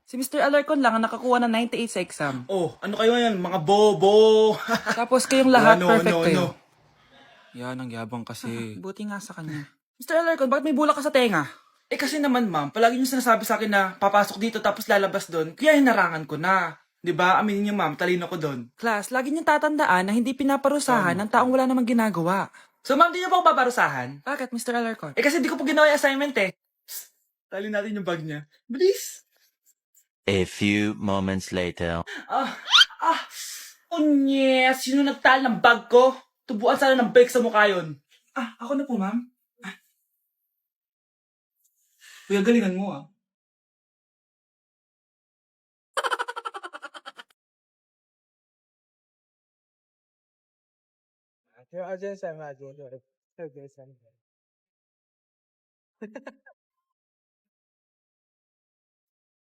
Si Mr. Alarcon lang ang nakakuha ng 98 sa exam. Oh, ano kayo yan? Mga bobo. Tapos kayong lahat No, perfect no, kayo. no. Yan, ang yabang kasi. Buti nga sa kanya. Mr. Alarcon, bakit may bulak ka sa tenga? Eh kasi naman ma'am, palagi niyo sinasabi sa akin na papasok dito tapos lalabas doon, kaya hinarangan ko na. 'Di ba? Aminin niyo ma'am, talino ko doon. Class, lagi niyong tatandaan na hindi pinaparusahan ng taong wala namang ginagawa. So ma'am, di niyo ba ako paparusahan? Bakit, Mr. Alarcon? Eh kasi di ko po ginawa yung assignment eh. Tali natin yung bag niya. Bilis! A few moments later. Ah! Ah! Oh yes! Sino nagtal ng bag ko? Tubuan sana ng bag sa mukha yun. Ah, ako na po ma'am. Ah. Kuya, galingan mo ah.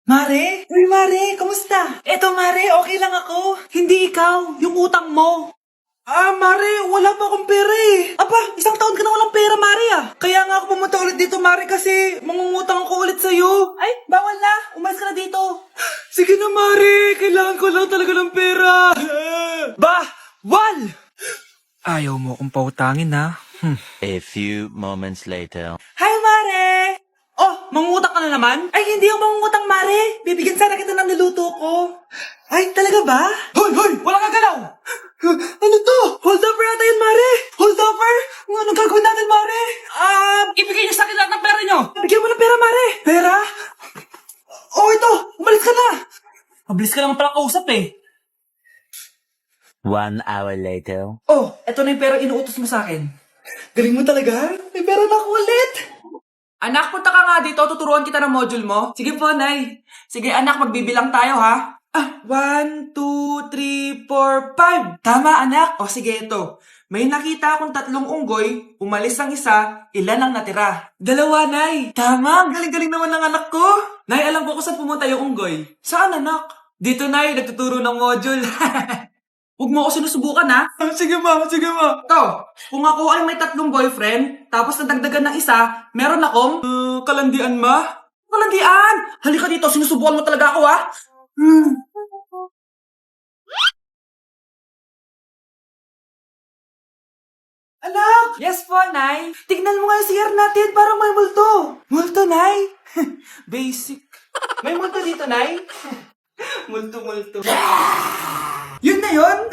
Mare? Uy, Mare, kamusta? Eto, Mare, okay lang ako. Hindi ikaw, yung utang mo. Ah, Mare, wala pa akong pera eh. Aba, isang taon ka na walang pera, Mare ah. Kaya nga ako pumunta ulit dito, Mare, kasi mangungutang ako ulit sa'yo. Ay, bawal na. Umalis ka na dito. Sige na, Mare. Kailangan ko lang talaga ng pera. Wal! Ayaw mo akong pautangin, ha? A few moments later. Hi, Mare! Oh, mangungutang ka na naman? Ay, hindi ako mangungutang, Mare. Bibigyan sana kita ng niluto ko. Ay, talaga ba? Hoy! Wala ka galaw! Ano to? Hold over ata yun, Mare! Hold over? Anong gagawin natin, Mare? Ibigay niyo sa akin lahat ng pera niyo! Bigyan mo ng pera, Mare! Pera? Oh, ito! Umalis ka na! Mabilis ka naman pala kausap eh. 1 hour later. Oh, eto na yung pera inuutos mo sa akin. Galing mo talaga? May pera na ako ulit! Anak, punta ka nga dito. Tuturuan kita ng module mo. Sige po, Nay. Sige, anak, magbibilang tayo, ha? 1, 2, 3, 4, 5. Tama, anak. O, sige, ito. May nakita akong 3 unggoy. Umalis ang isa. Ilan ang natira? 2, Nay. Tama, galing-galing naman ng anak ko. Nay, alam ko kung saan pumunta yung unggoy. Saan, anak? Dito, Nay. Nagtuturo ng module. Huwag mo ako sinusubukan, ha? Sige, ma. Ito, kung ako ay may 3 boyfriend, tapos nadagdagan ng isa, meron akong... kalandian, ma? Kalandian! Halika dito, sinusubukan mo talaga ako, ha? Anak! Yes po, Nay. Tignan mo nga yung CR natin, parang may multo. Multo, Nay? Basic. May multo dito, Nay? Multo. Yun na yun?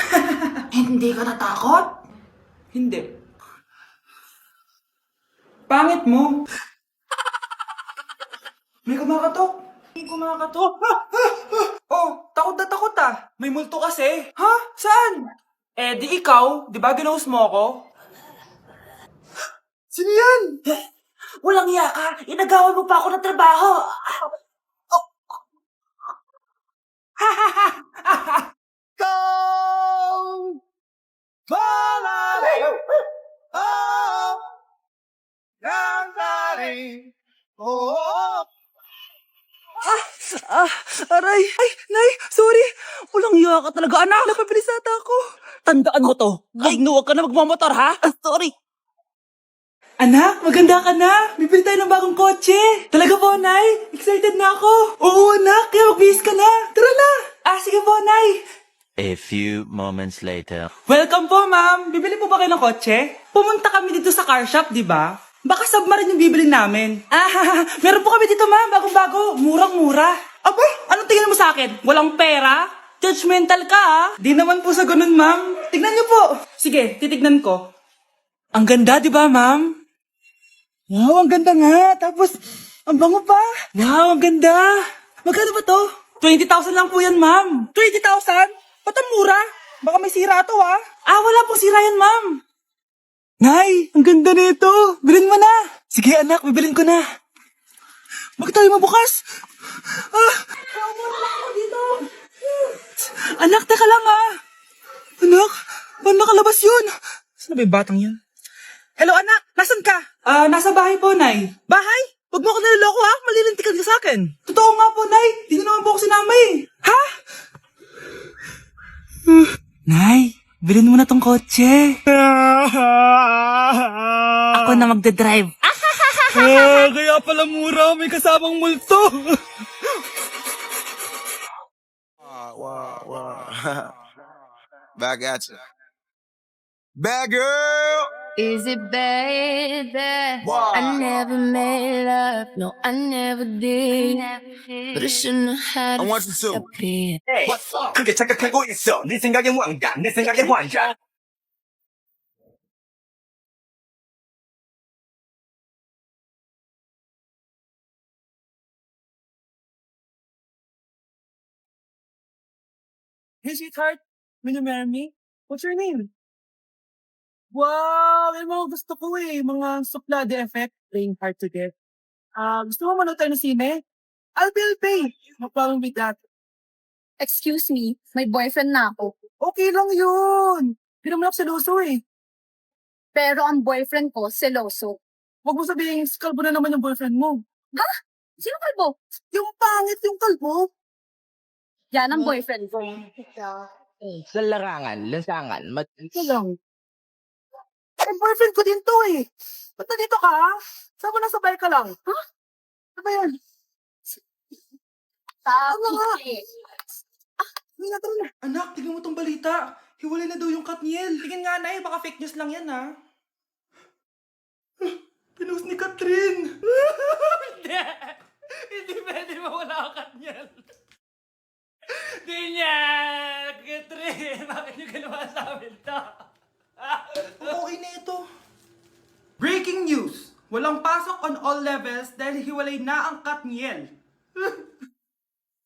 Hindi ka natakot? Hindi. Pangit mo. May kumakatok. Oh, takot na takot ah. May multo kasi. Ha? Saan? Eh, di ikaw. Di ba ginose mo ako? Sino yan? Walang iya ka. Inagawan mo pa ako ng trabaho. Aray! Ay, Nay! Sorry! Walang iya ka talaga, anak! Napabilis ata ako! Tandaan mo to! Huwag ka na magmamotor, ha? Sorry! Anak, maganda ka na! Bibili tayo ng bagong kotse! Talaga po, Nay! Excited na ako! Oo, anak! Kaya magbihis ka na! Tara na! Sige po, Nay! A few moments later. Welcome po, ma'am! Bibili po ba kayo ng kotse? Pumunta kami dito sa car shop, di ba? Baka submarine yung bibili namin. Meron po kami dito, ma'am. Bagong-bago. Murang-mura. Aba, anong tingin mo sa akin? Walang pera? Judgmental ka, ha? Di naman po sa ganun, ma'am. Tignan niyo po. Sige, titignan ko. Ang ganda, di ba, ma'am? Wow, ang ganda nga. Tapos, ang bango pa. Wow, ang ganda. Magkano ba to? 20,000 lang po yan, ma'am. 20,000? Ba't ang mura? Baka may sira to, ha? Wala pong sira yan, ma'am. Nay, ang ganda nito. Bilhin mo na. Sige, anak, bibilin ko na. Bakit tayo mabukas? Dito. Anak, teka lang, ha. Anak, paano nakalabas yun? Saan ba yung batang yun? Hello, anak. Nasaan ka? Nasa bahay po, Nay. Bahay? Huwag mo ako naloloko, ha? Malilintikan ka sa akin. Totoo nga po, Nay. Di na naman po ako sinama, eh. Ha? Nay, bilhin mo na tong kotse. Ako na magdadrive. Kaya pala mura, may kasamang multo. Wow. Back at you. Bad girl. Is it bad that Wow. I never made love? No, I never did. But I shouldn't have had I it want you to. disappear. 크게 착각하고 있어. 네 생각엔 왕자, 내 생각엔 환자. Hey, sweetheart. Will you marry me? What's your name? Wow! Yung mga gusto ko eh. Mga suplade effect. Playing hard to get. Gusto mo manood tayo ng sine? I'll pay. No problem with that. Excuse me, may boyfriend na ako. Okay lang yun. Hindi naman ako seloso eh. Pero ang boyfriend ko, seloso. Huwag mo sabihin, kalbo na naman yung boyfriend mo. Sino kalbo? Yung pangit yung kalbo. Yan ang boyfriend ko. Sa larangan, lansangan, Ito lang. Eh, boyfriend ko din to eh. Ba't nandito ka? Saan mo nasabay ka lang? Ha? Ano ba yan? Ano nga? Hindi na tara na. Anak, tignan mo tong balita. Hiwalay na daw yung Katniel. Tingin nga na baka fake news lang yan ha. Pinost ni Catherine. Hindi. Hindi pwede mawala ang Katniel. Di niya! Catherine, bakit niyo ginawa sa amin to? Okay na ito. Breaking news! Walang pasok on all levels dahil hiwalay na ang Katniel.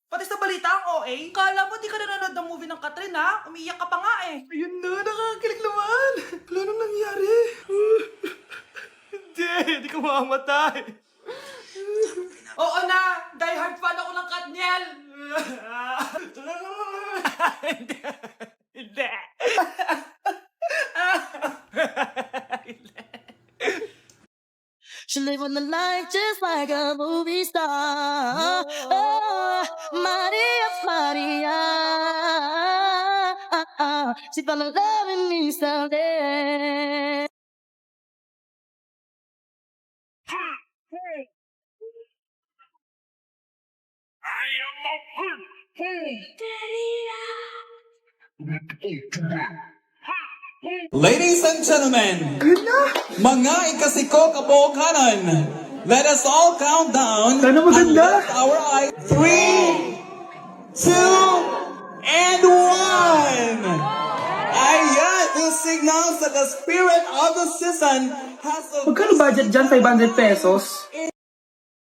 Pati sa balita ang OA, kala mo di ka nanonood ng movie ng Catherine ha? Umiiyak ka pa nga eh. Ayun na, nakakakilig naman. Wala nang nangyari. Hindi ka mamamatay. Oo na, die hard fan ako ng Katniel. Hindi. Hindi. She live on the line just like a movie star. Oh, Maria, Maria. She fell in love with me someday. Ladies and gentlemen, mga ikasiko kabuokanan, let us all count down and lift our eyes. 3, 2, and 1! Ayan, yung signals that the spirit of the season has... Magkano budget dyan? 500 pesos?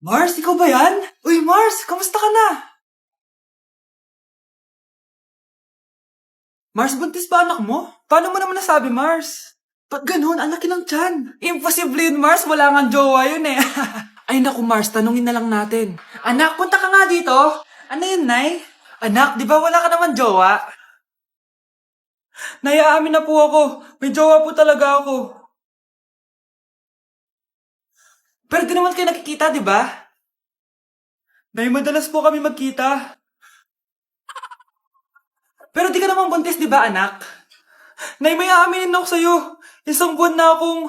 Mars, ikaw ba yan? Uy, Mars, kamusta ka na? Mars, buntis ba anak mo? Paano mo naman nasabi, Mars? Ba't ganun? Ang laki ng tiyan. Imposible yun, Mars. Wala nga jowa yun eh. Ay naku, Mars, tanungin na lang natin. Anak, punta ka nga dito. Ano yun, Nay? Anak, di ba wala ka naman jowa? Nay, aamin na po ako. May jowa po talaga ako. Pero di naman kayo nakikita, di ba? Nay, madalas po kami magkita. Pero di ka naman buntis, di ba, anak? Nay, may aaminin ako sa'yo. Isang buwan na akong...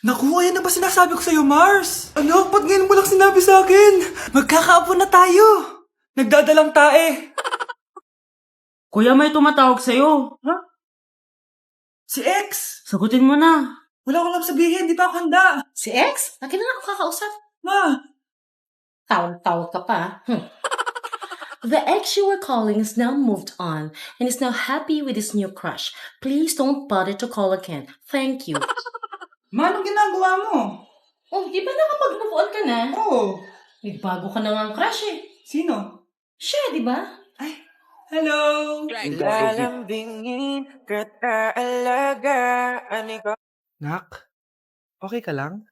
Naku, ayan na ba sinasabi ko sa'yo, Mars? Anak, ba't ngayon mo lang sinabi sa akin? Magkakaapo na tayo. Nagdadalang tae. Kuya, may tumatawag sa'yo. Ha? Si X. Sagutin mo na. Wala ko lang sabihin, di pa ako handa. Si X? Akin na ako kakausap. Ma, Tawag ka pa. The ex you were calling is now moved on and is now happy with his new crush. Please don't bother to call again. Thank you. ma, anong ginagawa mo? Oh, di ba nakapag-move on ka na? Oo. May bago ka na nga crush eh. Sino? Siya, di ba? Ay, hello. Lalambingin kita alagaan ikaw. Nak, okay ka lang?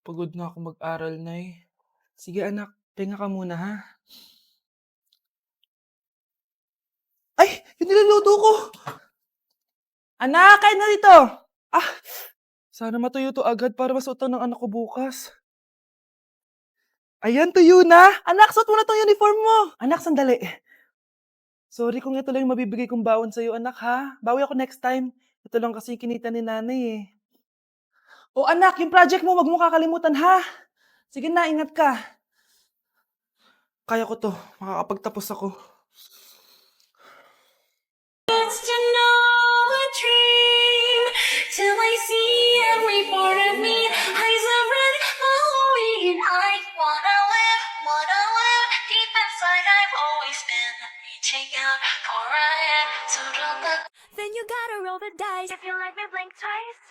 Pagod na ako mag-aral, Nay. Sige anak, pahinga ka muna ha. Ay! Yung niluluto ko! Anak, kain na dito! Ah! Sana matuyo to agad para masuotan ng anak ko bukas. Ayan, tuyo na! Anak, suot mo na tong uniform mo! Anak, sandali. Sorry kung ito lang yung mabibigay kong baon sa'yo, anak ha. Bawi ako next time. Ito lang kasi yung kinita ni nanay eh. O anak, yung project mo, wag mo kakalimutan ha. Sige na, ingat ka. Kaya ko 'to, makakapagtapos ako. It's to know a dream till I see every part of me. Eyes are red, glowing, and I wanna live deep inside. I've always been reaching out for a hand, so don't look. Then you gotta roll the dice. If you like me, blink twice.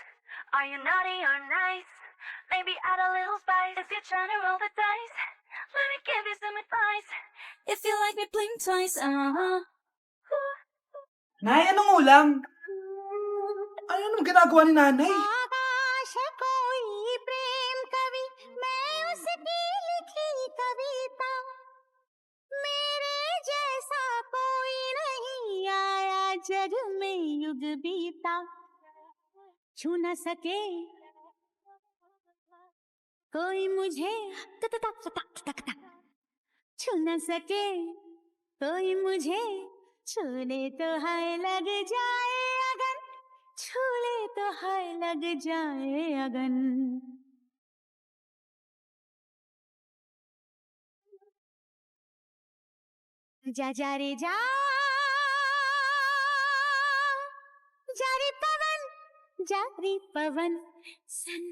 Are you naughty or nice? Maybe add a little spice. If you're trying to roll the dice, let me give you some advice. If you like me, blink twice. Nay, anong ulam? Ay, anong ginagawa ni nanay? आकाश कोई प्रेम कवि मैं उसकी लिखी कविता मेरे जैसा कोई नहीं आया जग में युग बीता छू न सके कोई मुझे छू न सके कोई मुझे छूले तो हाय लग जाए अगन छूले तो हाय लग जाए अगन जा जा रे जा जारी पवन सन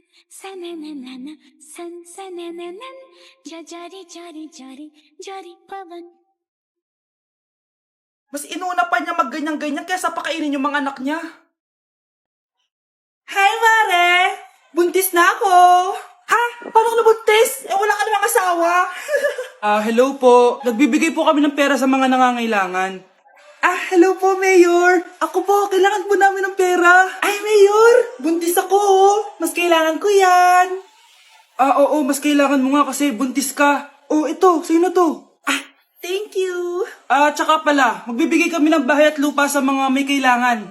सनननन सन सनननन जा जारी जारी जारी जारी पवन. Mas inuna pa niya magganyan-ganyan kaysa pakainin yung mga anak niya. Hi, Mare! Buntis na ako! Ha? Paano ka nabuntis? Wala ka namang asawa. Hello po. Nagbibigay po kami ng pera sa mga nangangailangan. Hello po, Mayor. Ako po, kailangan po namin ng pera. Ay, Mayor! Buntis ako, oh. Mas kailangan ko yan. Oo, mas kailangan mo nga kasi buntis ka. Oh, ito, sino to? Thank you. Tsaka pala, magbibigay kami ng bahay at lupa sa mga may kailangan.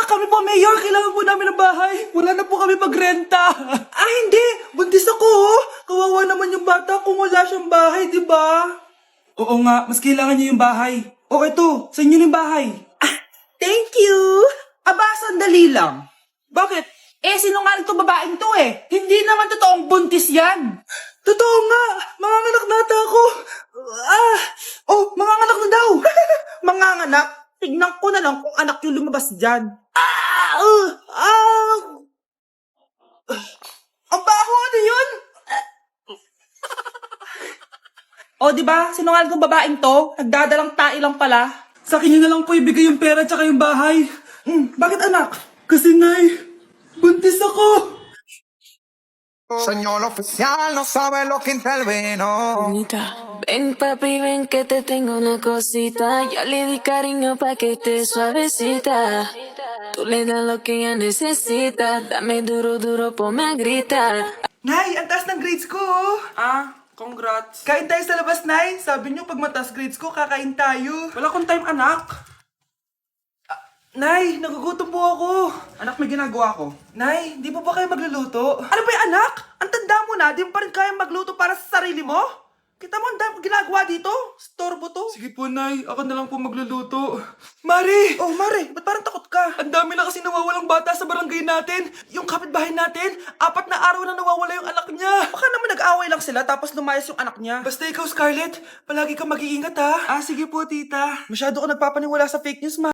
Kami po, Mayor. Kailangan po namin ng bahay. Wala na po kami magrenta. Hindi. Buntis ako, oh. Kawawa naman yung bata kung wala siyang bahay, di ba? Oo nga, mas kailangan niyo yung bahay. Oh, ito, sa inyo yung bahay. Thank you. Sandali lang. Bakit? Sinungaling to babaeng to eh. Hindi naman totoong buntis yan. Totoo nga. Manganganak nata ako. Manganganak na daw. Manganganak? Tignan ko na lang kung anak yung lumabas dyan. Ang baho, ano yun? Di ba? Sinungaling tong babaeng to. Nagdadalang tae lang pala. Sa akin nyo na lang po ibigay yung pera tsaka yung bahay. Bakit anak? Kasi nay, buntis ako. Señor oficial, no sabe lo que intervino. Ven papi, ven que te tengo una cosita. Ya le di cariño pa' que esté suavecita. Tú le das lo que ella necesita. Dame duro, duro, ponme a gritar. Nay, ang taas ng grades ko. Congrats. Kain tayo sa labas, Nay. Sabi niyo pag mataas grades ko, kakain tayo. Wala akong time, anak. Nay, nagugutom po ako. Anak, may ginagawa ko. Nay, di po ba kayo magluluto? Ano ba yung anak? Ang tanda mo na, di mo pa rin kaya magluto para sa sarili mo? Kita mo ang dami ginagawa dito? Storbo to. Sige po, Nay. Ako na lang po magluluto. Mari! Mare, ba't parang takot ka? Ang dami na kasi nawawalang bata sa barangay natin. Yung kapitbahay natin, 4 na araw na nawawala yung anak niya. Baka naman nag-away lang sila tapos lumayas yung anak niya. Basta ikaw, Scarlett, palagi kang mag-iingat ha. Sige po, tita. Masyado ka nagpapaniwala sa fake news, ma.